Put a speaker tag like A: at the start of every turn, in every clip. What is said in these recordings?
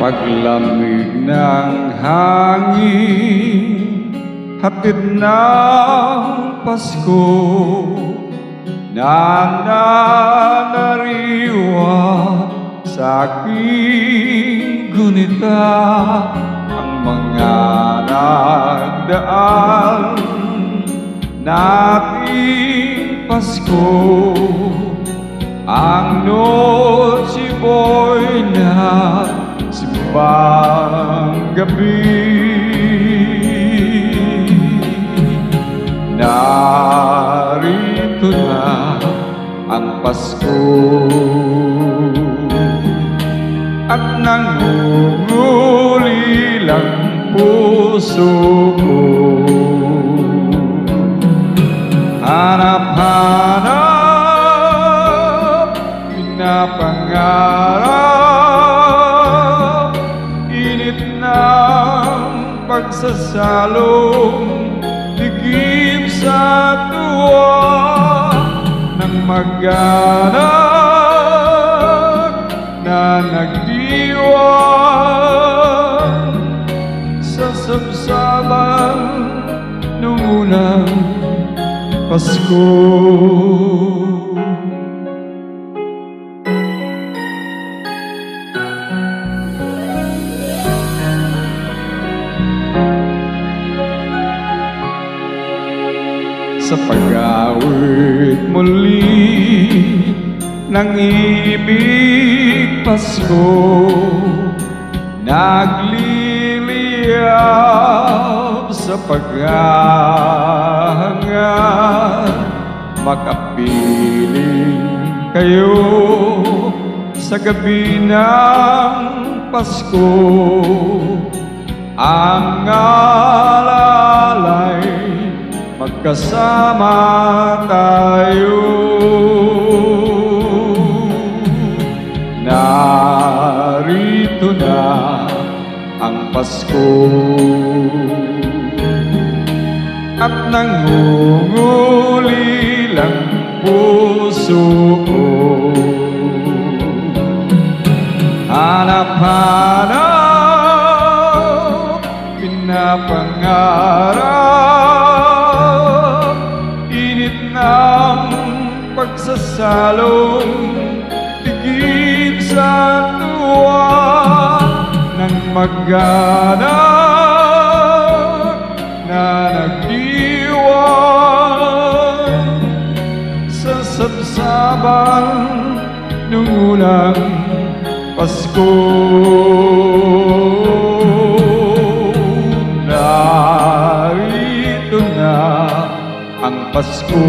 A: paglamig ng hangin, hatid ng Pasko na nananariwa sa aking gunita. Ang mga nagdaan nating Pasko, ang Noche Buena, simbang gabi. Narito na ang Pasko at nangungulilang puso ko. Hanap-hanap, pinapangarap, init ng pagsasalong tigib sa tuwa ng mag-anak na nagdiwang sa sabsaban nung unang Pasko. Sa pag-awit muli ng ibig Pasko, nagliliyab sa paghahangad, makapiling kayo sa gabi ng Pasko. Ang alalay, magkasama tayo. Narito na ang Pasko at nangungulilang puso ko. Hanap-hanap, pinapangarap, init ng pagsasalong tigib sa tuwa ng mag-anak na nagdiwang sa sabsaban nung unang Pasko. Narito na ang Pasko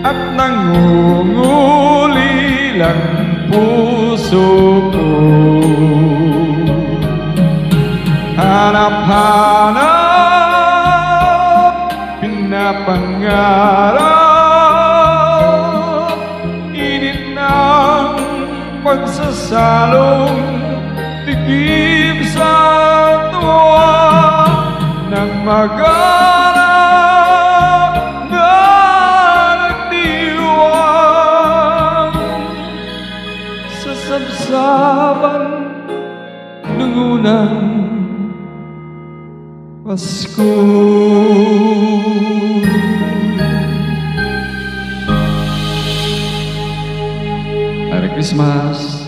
A: at nangungulilang puso ko. Hanap-hanap, pinapangarap, init ng pagsasalong tigib sa tuwa ng mag-anak na nagdiwang sa sabsaban ng unang Pasko. Merry Christmas.